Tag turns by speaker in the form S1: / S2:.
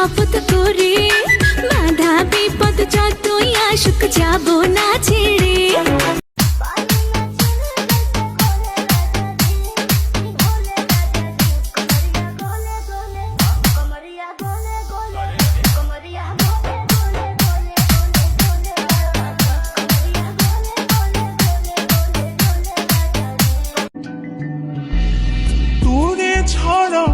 S1: শপথ করে, বাধা বিপদ যতই আসুক যাব না ছেড়ে।
S2: তোরে ছাড়া